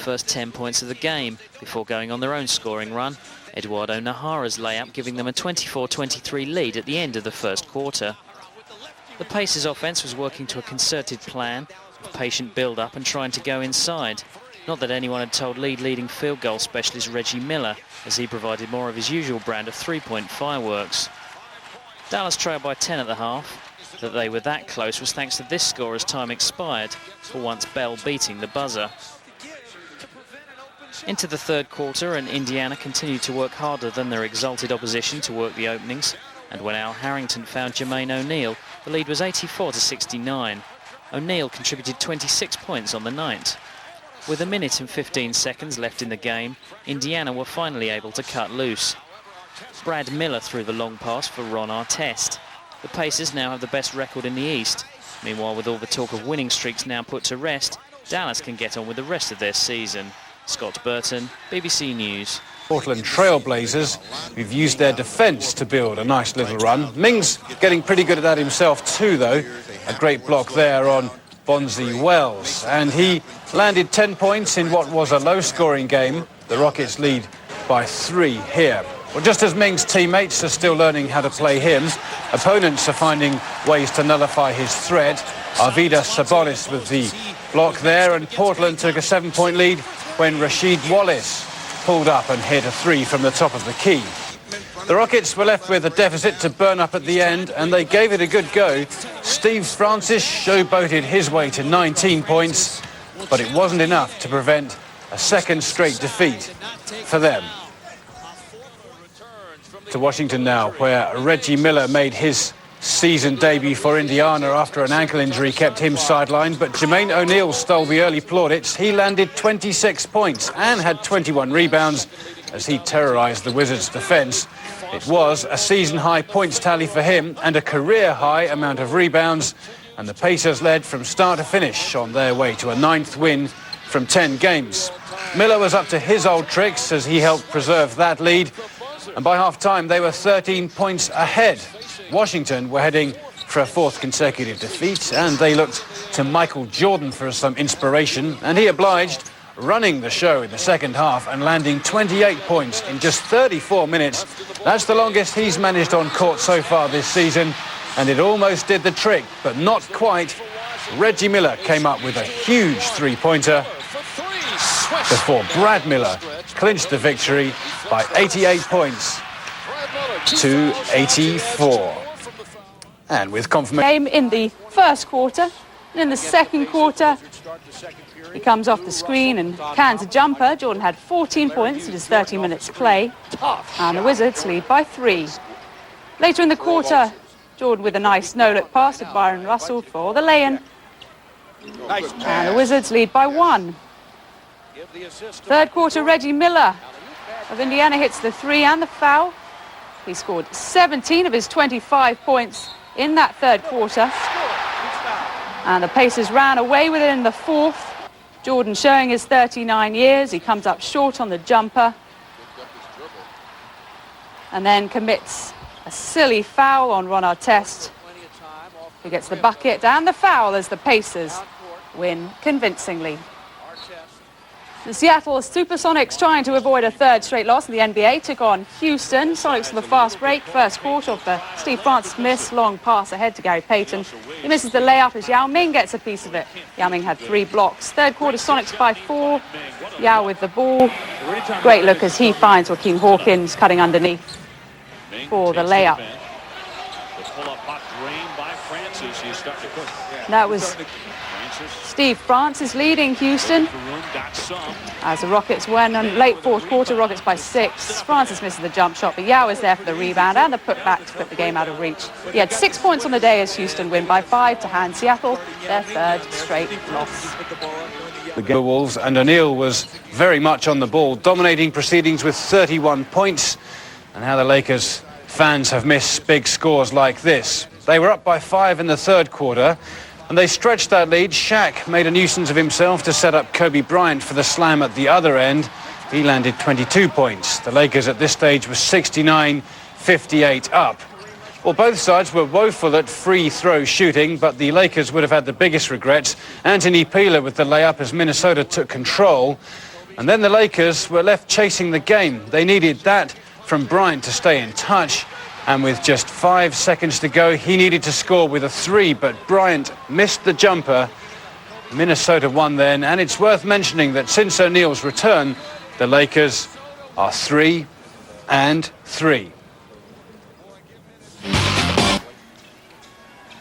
first 10 points of the game before going on their own scoring run. Eduardo Nahara's layup giving them a 24-23 lead at the end of the first quarter. The Pacers' offense was working to a concerted plan of patient build-up and trying to go inside. Not that anyone had told leading field goal specialist Reggie Miller, as he provided more of his usual brand of three-point fireworks. Dallas trailed by 10 at the half. That they were that close was thanks to this score as time expired, for once Bell beating the buzzer. Into the third quarter, and Indiana continued to work harder than their exalted opposition to work the openings, and when Al Harrington found Jermaine O'Neal, the lead was 84-69. O'Neal contributed 26 points on the night. With a minute and 15 seconds left in the game, Indiana were finally able to cut loose. Brad Miller threw the long pass for Ron Artest. The Pacers now have the best record in the East. Meanwhile, with all the talk of winning streaks now put to rest, Dallas can get on with the rest of their season. Scott Burton, BBC News. Portland Trailblazers, who've used their defence to build a nice little run. Mings getting pretty good at that himself too, though. A great block there on Bonzi Wells. And he landed 10 points in what was a low-scoring game. The Rockets lead by 3 here. Well, just as Mings' teammates are still learning how to play him, opponents are finding ways to nullify his threat. Arvydas Sabonis with the block there, and Portland took a 7-point lead when Rasheed Wallace pulled up and hit a 3 from the top of the key. The Rockets were left with a deficit to burn up at the end, and they gave it a good go. Steve Francis showboated his way to 19 points, but it wasn't enough to prevent a second straight defeat for them. To Washington now, where Reggie Miller made his season debut for Indiana after an ankle injury kept him sidelined, but Jermaine O'Neal stole the early plaudits. He landed 26 points and had 21 rebounds as he terrorized the Wizards' defense. It was a season-high points tally for him and a career-high amount of rebounds, and the Pacers led from start to finish on their way to a 9th win from 10 games. Miller was up to his old tricks as he helped preserve that lead, and by half-time they were 13 points ahead. Washington were heading for a 4th consecutive defeat, and they looked to Michael Jordan for some inspiration, and he obliged, running the show in the second half and landing 28 points in just 34 minutes. That's the longest he's managed on court so far this season, and it almost did the trick, but not quite. Reggie Miller came up with a huge three-pointer before Brad Miller clinched the victory by 88 points to 84. And with confirmation... Game in the first quarter, and in the second quarter, he comes off the screen and cans a jumper. Jordan had 14 points in his 30 minutes play, and the Wizards lead by 3. Later in the quarter, Jordan with a nice no-look pass to Byron Russell for the lay-in, and the Wizards lead by 1. Third quarter, Reggie Miller of Indiana hits the 3 and the foul. He scored 17 of his 25 points in that third quarter, and the Pacers ran away with it in the fourth. Jordan showing his 39 years. He comes up short on the jumper and then commits a silly foul on Ron Artest, who gets the bucket and the foul as the Pacers win convincingly. The Seattle Supersonics, trying to avoid a third straight loss in the NBA, took on Houston. Sonics with a fast break. First quarter of the Steve Francis miss. Long pass ahead to Gary Payton. He misses the layup as Yao Ming gets a piece of it. Yao Ming had 3 blocks. Third quarter, Sonics by 4. Yao with the ball. Great look as he finds Joaquin Hawkins cutting underneath for the layup. That was Steve Francis leading Houston as the Rockets went on late fourth quarter. Rockets by 6. Francis misses the jump shot, but Yao is there for the rebound and the putback to put the game out of reach. He had 6 points on the day as Houston win by 5 to hand Seattle their 3rd straight loss. The Wolves, and O'Neal was very much on the ball, dominating proceedings with 31 points. And how the Lakers fans have missed big scores like this. They were up by 5 in the third quarter, and they stretched that lead. Shaq made a nuisance of himself to set up Kobe Bryant for the slam at the other end. He landed 22 points. The Lakers at this stage were 69-58 up. Well, both sides were woeful at free throw shooting, but the Lakers would have had the biggest regrets. Anthony Peeler with the layup as Minnesota took control. And then the Lakers were left chasing the game. They needed that from Bryant to stay in touch. And with just 5 seconds to go, he needed to score with a 3, but Bryant missed the jumper. Minnesota won then, and it's worth mentioning that since O'Neal's return, the Lakers are 3-3.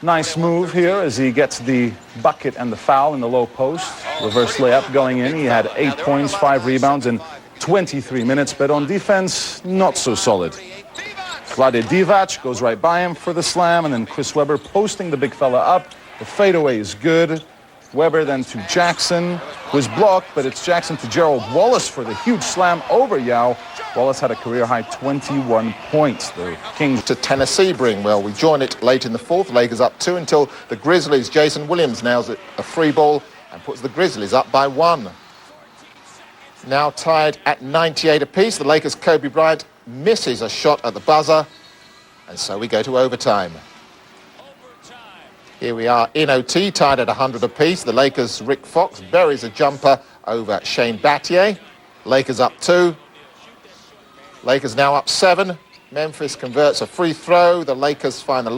Nice move here as he gets the bucket and the foul in the low post. Reverse layup going in. He had 8 points, 5 rebounds in 23 minutes, but on defense, not so solid. Vlade Divac goes right by him for the slam, and then Chris Webber posting the big fella up. The fadeaway is good. Webber then to Jackson, was blocked, but it's Jackson to Gerald Wallace for the huge slam over Yao. Wallace had a career-high 21 points. The Kings to Tennessee bring. Well, we join it late in the fourth. Lakers up 2 until the Grizzlies. Jason Williams nails it, a free ball, and puts the Grizzlies up by 1. Now tied at 98 apiece. The Lakers' Kobe Bryant misses a shot at the buzzer, and so we go to overtime. Here we are in OT, tied at 100 apiece. The Lakers' Rick Fox buries a jumper over Shane Battier. Lakers up 2. Lakers now up 7. Memphis converts a free throw. The Lakers find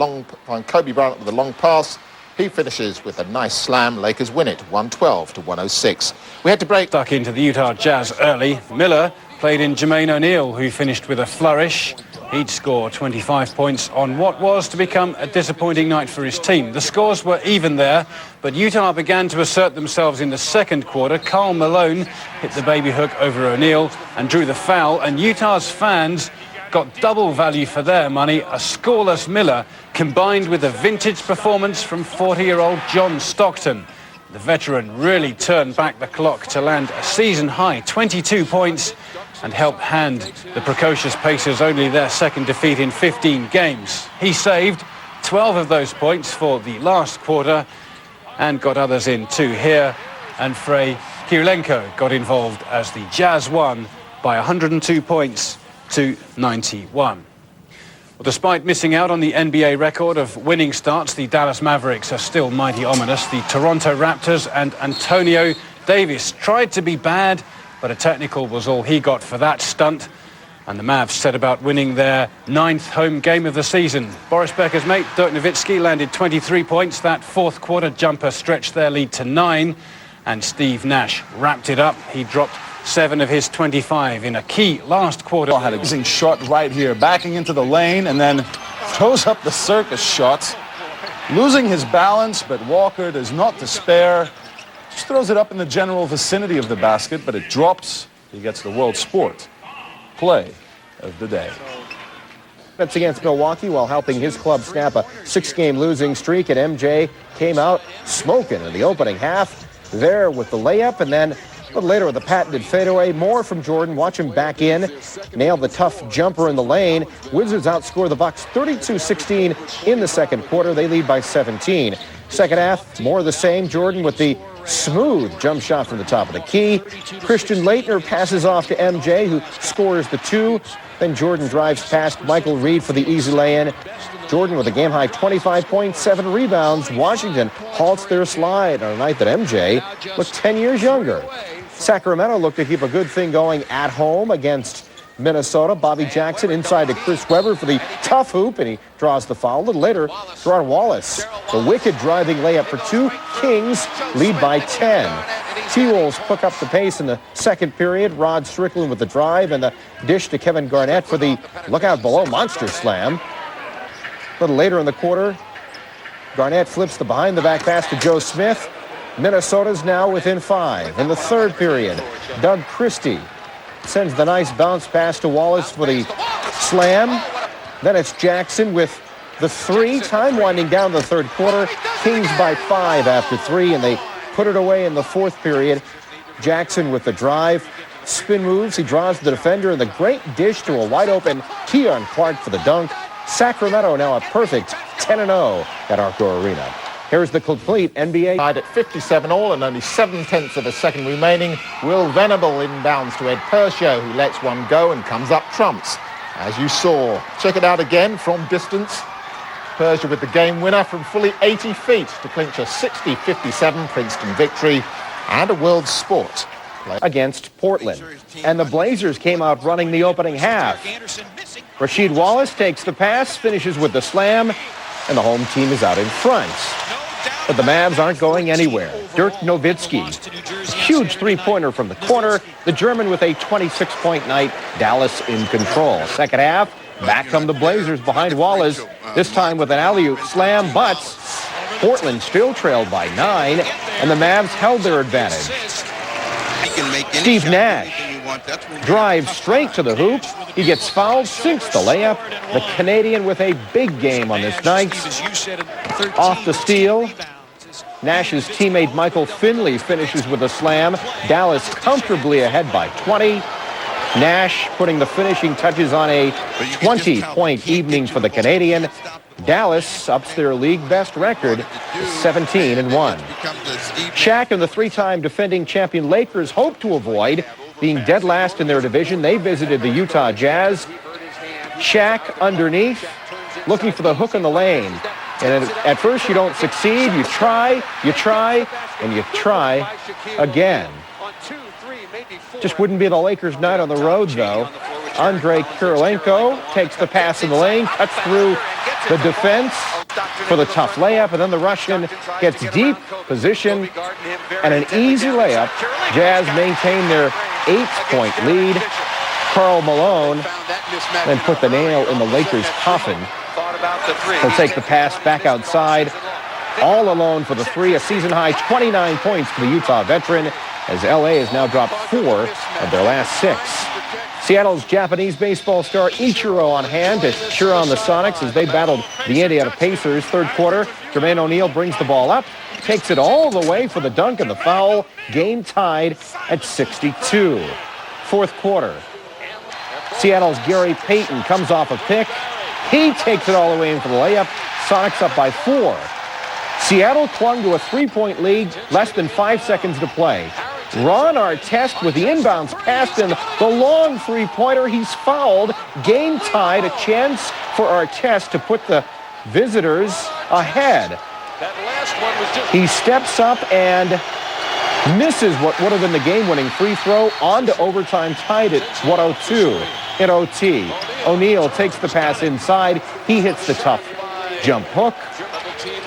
Kobe Bryant with a long pass. He finishes with a nice slam. Lakers win it 112-106. We had to break. Stuck into the Utah Jazz early. Miller played in Jermaine O'Neal, who finished with a flourish. He'd score 25 points on what was to become a disappointing night for his team. The scores were even there, but Utah began to assert themselves in the second quarter. Karl Malone hit the baby hook over O'Neal and drew the foul, and Utah's fans got double value for their money. A scoreless Miller combined with a vintage performance from 40-year-old John Stockton. The veteran really turned back the clock to land a season-high 22 points and help hand the precocious Pacers only their second defeat in 15 games. He saved 12 of those points for the last quarter and got others in too here. And Frey Kirilenko got involved as the Jazz won by 102 points to 91. Well, despite missing out on the NBA record of winning starts, the Dallas Mavericks are still mighty ominous. The Toronto Raptors and Antonio Davis tried to be bad, but a technical was all he got for that stunt. And the Mavs set about winning their 9th home game of the season. Boris Becker's mate, Dirk Nowitzki, landed 23 points. That fourth quarter jumper stretched their lead to 9. And Steve Nash wrapped it up. He dropped 7 of his 25 in a key last quarter. had a amazing shot right here, backing into the lane, and then throws up the circus shot. Losing his balance, but Walker does not despair. Just throws it up in the general vicinity of the basket, but it drops. He gets the World Sport Play of the Day. That's against Milwaukee while helping his club snap a 6-game losing streak, and MJ came out smoking in the opening half there with the layup, and then a little later with the patented fadeaway. More from Jordan. Watch him back in. Nailed the tough jumper in the lane. Wizards outscore the Bucks 32-16 in the second quarter. They lead by 17. Second half, more of the same. Jordan with the smooth jump shot from the top of the key. Christian Laettner passes off to MJ, who scores the 2. Then Jordan drives past Michael Reed for the easy lay-in. Jordan with a game-high 25 points, 7 rebounds. Washington halts their slide on a night that MJ looked 10 years younger. Sacramento looked to keep a good thing going at home against Minnesota. Bobby Jackson inside to Chris Webber for the tough hoop, and he draws the foul. A little later, Ron Wallace, the wicked driving layup for 2. Kings lead by 10. T-Wolves pick up the pace in the second period. Rod Strickland with the drive and the dish to Kevin Garnett for the look-out below monster slam. A little later in the quarter, Garnett flips the behind-the-back pass to Joe Smith. Minnesota's now within 5. In the third period, Doug Christie sends the nice bounce pass to Wallace for the slam. Then it's Jackson with the 3. Time winding down the third quarter. Kings by 5 after 3, and they put it away in the fourth period. Jackson with the drive. Spin moves. He draws the defender, and the great dish to a wide-open Keon Clark for the dunk. Sacramento now a perfect 10-0 at Arco Arena. Here's the complete NBA. Tied at 57 all and only 7/10 of a second remaining. Will Venable inbounds to Ed Pershaw, who lets one go and comes up trumps. As you saw, check it out again from distance. Pershaw with the game winner from fully 80 feet to clinch a 60-57 Princeton victory and a World Sport against Portland. And the Blazers came out running the opening half. Rasheed Wallace takes the pass, finishes with the slam, and the home team is out in front. But the Mavs aren't going anywhere. Dirk Nowitzki, huge three-pointer from the corner. The German with a 26-point night. Dallas in control. Second half, back come the Blazers behind Wallace, this time with an alley-oop slam, but Portland still trailed by 9, and the Mavs held their advantage. Steve Nash drives straight to the hoop. He gets fouled, sinks the layup. The Canadian with a big game on this night. Off the steal, Nash's teammate Michael Finley finishes with a slam. Dallas comfortably ahead by 20. Nash putting the finishing touches on a 20-point evening for the Canadian. Dallas ups their league best record to 17-1. Shaq and the three-time defending champion Lakers hope to avoid being dead last in their division. They visited the Utah Jazz. Shaq underneath, looking for the hook in the lane. And at first you don't succeed. You try, and you try again. Just wouldn't be the Lakers' night on the road, though. Andrei Kirilenko takes the pass in the lane, cuts through the defense for the tough layup, and then the Russian gets deep position and an easy layup. Jazz maintain their 8-point lead. Karl Malone then put the nail in the Lakers' coffin. He'll take the pass back outside, all alone for the three. A season-high 29 points for the Utah veteran, as L.A. has now dropped 4 of their last 6. Seattle's Japanese baseball star Ichiro on hand to cheer on the Sonics as they battled the Indiana Pacers. Third quarter, Jermaine O'Neal brings the ball up, takes it all the way for the dunk and the foul. Game tied at 62. Fourth quarter, Seattle's Gary Payton comes off a pick. He takes it all the way in for the layup. Sonics up by 4. Seattle clung to a 3-point lead, less than 5 seconds to play. Ron Artest with the inbounds pass and the long three-pointer. He's fouled. Game tied. A chance for Artest to put the visitors ahead. He steps up and misses what would have been the game-winning free throw. On to overtime, tied at 102 in OT. O'Neal takes the pass inside. He hits the tough jump hook.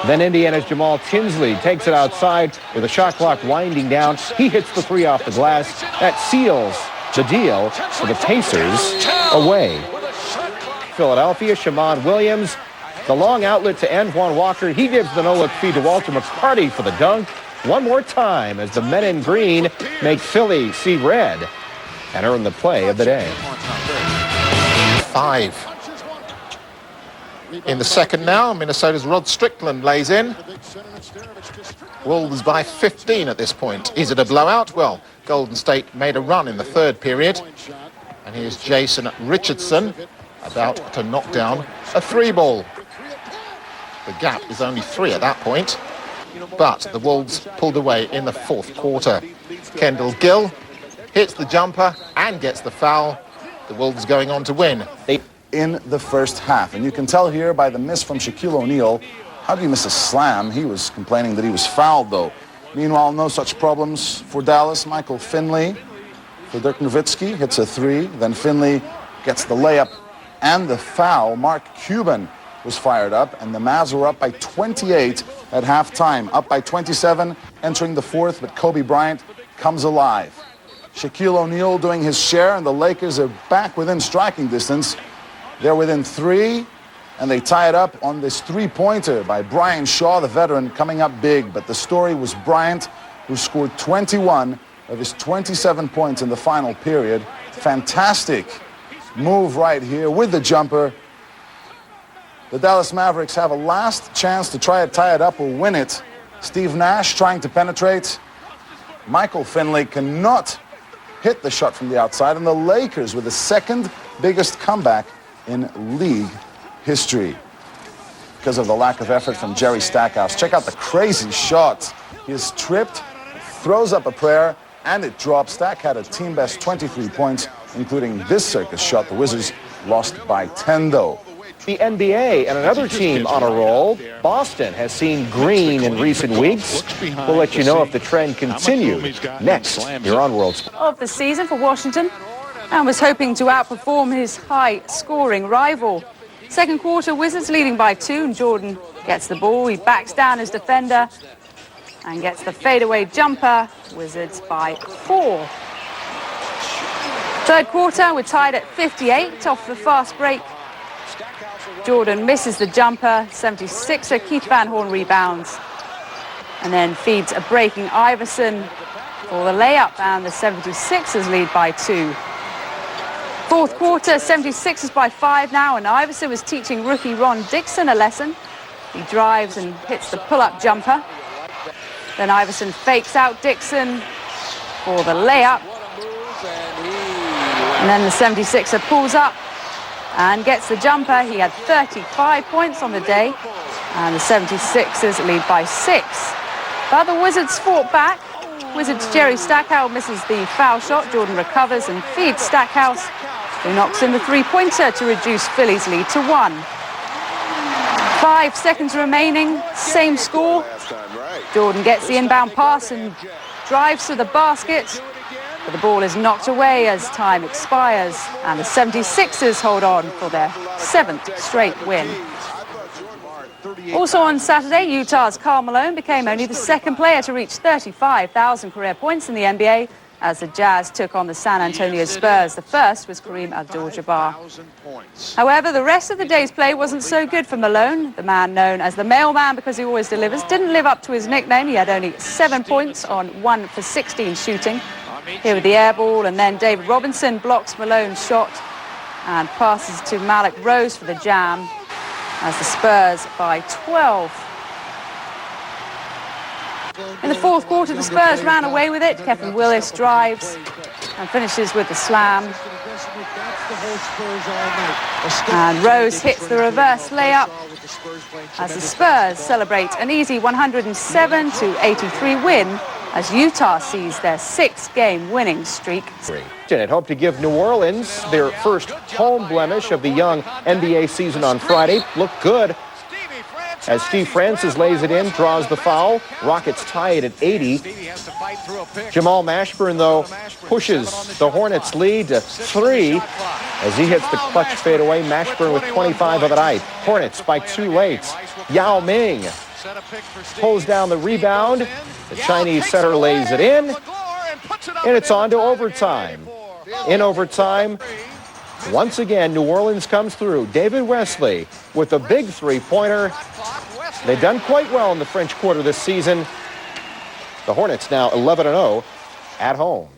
Then Indiana's Jamal Tinsley takes it outside with the shot clock winding down. He hits the three off the glass. That seals the deal for the Pacers away. Philadelphia, Shammond Williams, the long outlet to Antoine Walker. He gives the no-look feed to Walter McCarty for the dunk. One more time as the men in green make Philly see red and earn the play of the day. 5. In the second now, Minnesota's Rod Strickland lays in. Wolves by 15 at this point. Is it a blowout? Well, Golden State made a run in the third period. And here's Jason Richardson about to knock down a 3-ball. The gap is only 3 at that point. But the Wolves pulled away in the fourth quarter. Kendall Gill hits the jumper and gets the foul. The Wolves going on to win. In the first half. And you can tell here by the miss from Shaquille O'Neal. How do you miss a slam? He was complaining that he was fouled, though. Meanwhile, no such problems for Dallas. Michael Finley for Dirk Nowitzki hits a 3. Then Finley gets the layup and the foul. Mark Cuban was fired up, and the Mavs were up by 28 at halftime. Up by 27 entering the fourth, but Kobe Bryant comes alive. Shaquille O'Neal doing his share, and the Lakers are back within striking distance. They're within 3, and they tie it up on this 3-pointer by Brian Shaw, the veteran, coming up big. But the story was Bryant, who scored 21 of his 27 points in the final period. Fantastic move right here with the jumper. The Dallas Mavericks have a last chance to try to tie it up or win it. Steve Nash trying to penetrate. Michael Finley cannot hit the shot from the outside, and the Lakers with the second biggest comeback in league history because of the lack of effort from Jerry Stackhouse. Check out the crazy shot. He is tripped, throws up a prayer, and it drops. Stack had a team best 23 points, including this circus shot. The Wizards lost by 10, though. The NBA and another team on a roll. Boston has seen green in recent weeks. We'll let you know if the trend continues next here on World Sports. Of the season for Washington, and was hoping to outperform his high-scoring rival. Second quarter, Wizards leading by 2, and Jordan gets the ball. He backs down his defender and gets the fadeaway jumper. Wizards by 4. Third quarter, we're tied at 58 off the fast break. Jordan misses the jumper. 76er Keith Van Horn rebounds and then feeds a breaking Iverson for the layup, and the 76ers lead by 2. Fourth quarter, 76ers by 5 now, and Iverson was teaching rookie Ron Dixon a lesson. He drives and hits the pull-up jumper. Then Iverson fakes out Dixon for the layup. And then the 76er pulls up and gets the jumper. He had 35 points on the day, and the 76ers lead by 6. But the Wizards fought back. Wizards' Jerry Stackhouse misses the foul shot. Jordan recovers and feeds Stackhouse, who knocks in the three-pointer to reduce Philly's lead to 1. 5 seconds remaining, same score. Jordan gets the inbound pass and drives to the basket, but the ball is knocked away as time expires, and the 76ers hold on for their 7th straight win. Also on Saturday, Utah's Karl Malone became only the second player to reach 35,000 career points in the NBA as the Jazz took on the San Antonio Spurs. The first was Kareem Abdul-Jabbar. However, the rest of the day's play wasn't so good for Malone. The man known as the mailman because he always delivers didn't live up to his nickname. He had only 7 points on 1 for 16 shooting. Here with the air ball, and then David Robinson blocks Malone's shot and passes to Malik Rose for the jam as the Spurs by 12. In the fourth quarter, the Spurs ran away with it. Kevin Willis drives and finishes with the slam. And Rose hits the reverse layup as the Spurs celebrate an easy 107-83 win as Utah sees their 6-game winning streak. It hoped to give New Orleans their first home blemish of the young NBA season on Friday. Looked good as Steve Francis lays it in, draws the foul. Rockets tie it at 80. Jamal Mashburn, though, pushes the Hornets' lead to 3 as he hits the clutch fadeaway. Mashburn with 25 of the night. Hornets by 2 late. Yao Ming pulls down the rebound. The Chinese setter lays it in, and it's on to overtime. In overtime, once again, New Orleans comes through. David Wesley with a big three-pointer. They've done quite well in the French Quarter this season. The Hornets now 11-0 at home.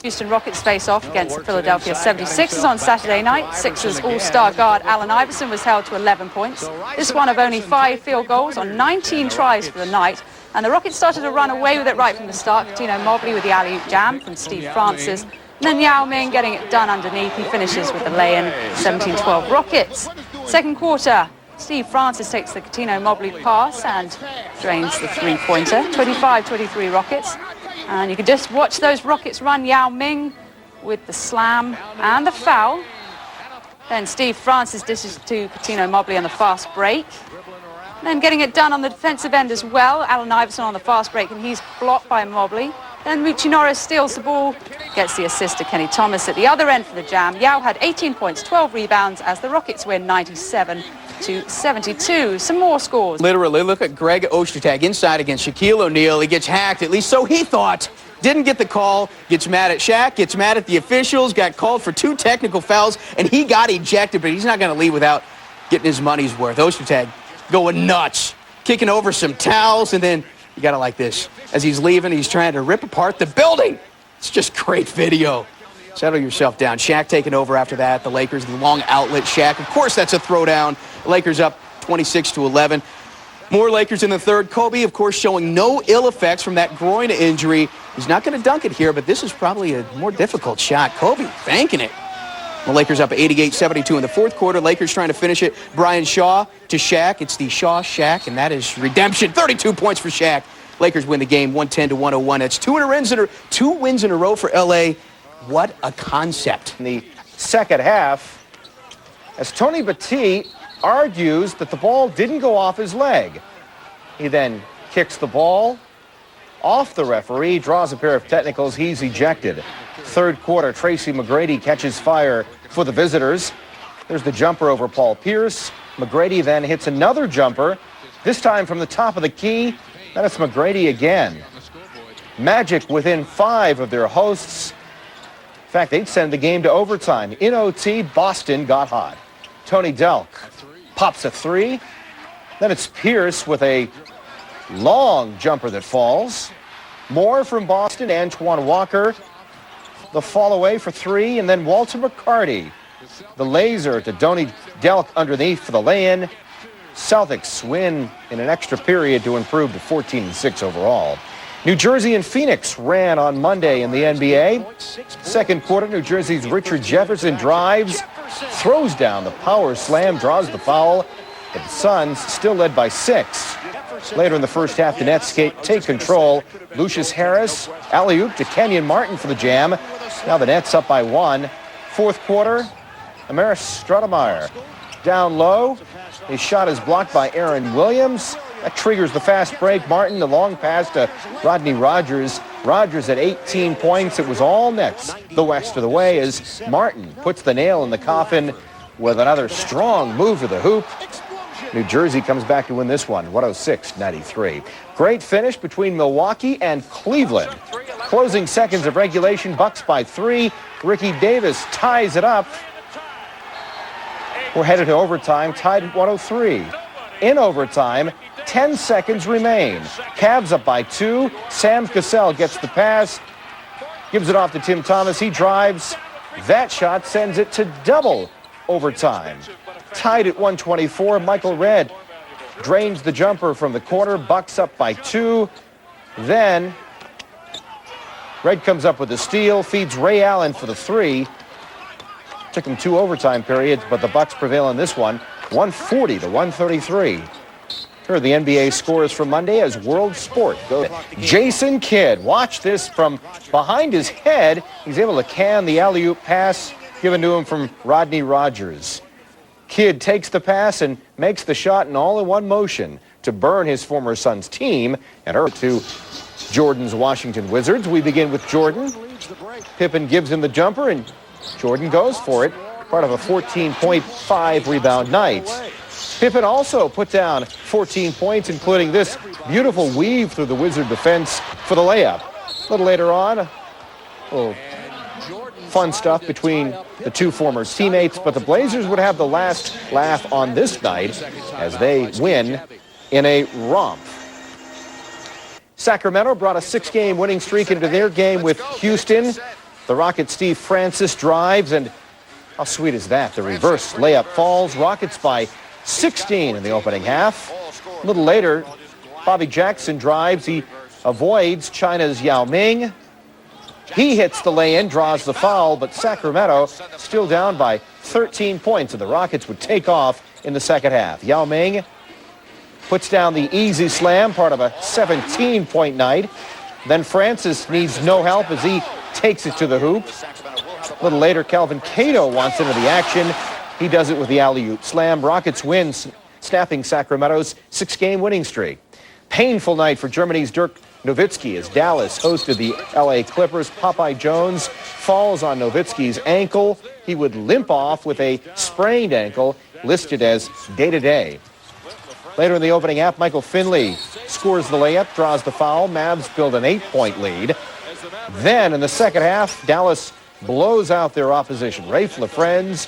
Houston Rockets face off against the Philadelphia 76ers on Saturday night. Sixers all-star guard Allen Iverson was held to 11 points. This one of only 5 field goals on 19 tries for the night. And the Rockets started to run away with it right from the start. Coutinho Mobley with the alley-oop jam from Steve Francis. And then Yao Ming getting it done underneath. He finishes with the lay-in. 17-12 Rockets. Second quarter, Steve Francis takes the Coutinho Mobley pass and drains the three-pointer. 25-23 Rockets. And you can just watch those Rockets run. Yao Ming with the slam and the foul. Then Steve Francis dishes to Coutinho Mobley on the fast break. Then getting it done on the defensive end as well. Allen Iverson on the fast break, and he's blocked by Mobley. Then Richie Norris steals the ball, gets the assist to Kenny Thomas at the other end for the jam. Yao had 18 points, 12 rebounds as the Rockets win 97-72. Some more scores. Literally, look at Greg Ostertag inside against Shaquille O'Neal. He gets hacked, at least so he thought. Didn't get the call, gets mad at Shaq, gets mad at the officials, got called for 2 technical fouls, and he got ejected, but he's not going to leave without getting his money's worth. Ostertag going nuts, kicking over some towels, and then you got it like this. As he's leaving, he's trying to rip apart the building. It's just great video. Settle yourself down. Shaq taking over after that. The Lakers, the long outlet Shaq. Of course, that's a throwdown. Lakers up 26-11. More Lakers in the third. Kobe, of course, showing no ill effects from that groin injury. He's not going to dunk it here, but this is probably a more difficult shot. Kobe banking it. The Lakers up 88-72 in the fourth quarter. Lakers trying to finish it. Brian Shaw to Shaq. It's the Shaw-Shaq, and that is redemption. 32 points for Shaq. Lakers win the game 110-101. That's 2 wins in a row for L.A. What a concept. In the second half, as Tony Battie argues that the ball didn't go off his leg. He then kicks the ball off the referee, draws a pair of technicals. He's ejected. Third quarter, Tracy McGrady catches fire for the visitors. There's the jumper over Paul Pierce. McGrady then hits another jumper, this time from the top of the key. Then it's McGrady again. Magic within 5 of their hosts. In fact, they'd send the game to overtime. In OT, Boston got hot. Tony Delk pops a 3. Then it's Pierce with a long jumper that falls. More from Boston, Antoine Walker. The fall away for 3, and then Walter McCarty. The laser to Tony Delk underneath for the lay-in. Celtics win in an extra period to improve to 14-6 overall. New Jersey and Phoenix ran on Monday in the NBA. Second quarter, New Jersey's Richard Jefferson drives, throws down the power slam, draws the foul. But the Suns still led by 6. Later in the first half, the Nets take control. Lucius Harris, alley-oop to Kenyon Martin for the jam. Now the Nets up by 1. Fourth quarter, Amaris Stoudemire down low. His shot is blocked by Aaron Williams. That triggers the fast break. Martin, the long pass to Rodney Rogers. Rogers at 18 points. It was all Nets the rest of the way as Martin puts the nail in the coffin with another strong move to the hoop. New Jersey comes back to win this one, 106-93. Great finish between Milwaukee and Cleveland. Closing seconds of regulation, Bucks by 3. Ricky Davis ties it up. We're headed to overtime, tied at 103. In overtime, 10 seconds remain. Cavs up by 2. Sam Cassell gets the pass, gives it off to Tim Thomas. He drives. That shot sends it to double overtime. Tied at 124, Michael Redd drains the jumper from the corner. Bucks up by 2. Then Redd comes up with a steal, feeds Ray Allen for the 3. Took him 2 overtime periods, but the Bucks prevail in this one, 140-133. Here are the NBA scores from Monday as World Sport goes. Jason Kidd, watch this from behind his head. He's able to can the alley-oop pass given to him from Rodney Rogers. Kidd takes the pass and makes the shot in all-in-one motion to burn his former Suns team and earth to Jordan's Washington Wizards. We begin with Jordan. Pippen gives him the jumper, and Jordan goes for it, part of a 14.5 rebound night. Pippen also put down 14 points, including this beautiful weave through the Wizard defense for the layup. A little later on, a little fun stuff between the two former teammates, but the Blazers would have the last laugh on this night as they win in a romp. Sacramento brought a 6-game winning streak into their game with Houston. The Rockets' Steve Francis drives, and how sweet is that? The reverse layup falls. Rockets by 16 in the opening half. A little later, Bobby Jackson drives. He avoids China's Yao Ming. He hits the lay-in, draws the foul, but Sacramento still down by 13 points, and the Rockets would take off in the second half. Yao Ming puts down the easy slam, part of a 17-point night. Then Francis needs no help as he takes it to the hoop. A little later, Calvin Cato wants into the action. He does it with the alley-oop slam. Rockets win, snapping Sacramento's 6-game winning streak. Painful night for Germany's Dirk Nowitzki as Dallas hosted the L.A. Clippers. Popeye Jones falls on Nowitzki's ankle. He would limp off with a sprained ankle, listed as day-to-day. Later in the opening half, Michael Finley scores the layup, draws the foul. Mavs build an 8-point lead. Then in the second half, Dallas blows out their opposition. Rafe LaFrentz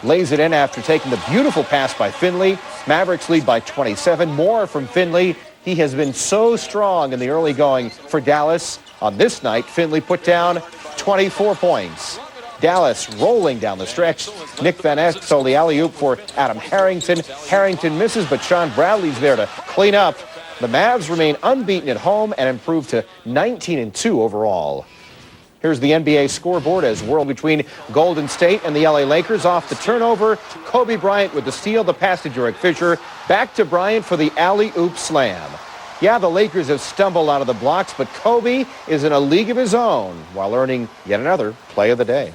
lays it in after taking the beautiful pass by Finley. Mavericks lead by 27. More from Finley. He has been so strong in the early going for Dallas. On this night, Finley put down 24 points. Dallas rolling down the stretch. Nick Van Exel, the alley-oop for Adam Harrington. Harrington misses, but Sean Bradley's there to clean up. The Mavs remain unbeaten at home and improve to 19-2 overall. Here's the NBA scoreboard as world between Golden State and the LA Lakers. Off the turnover, Kobe Bryant with the steal, the pass to Derek Fisher. Back to Bryant for the alley-oop slam. Yeah, the Lakers have stumbled out of the blocks, but Kobe is in a league of his own while earning yet another play of the day.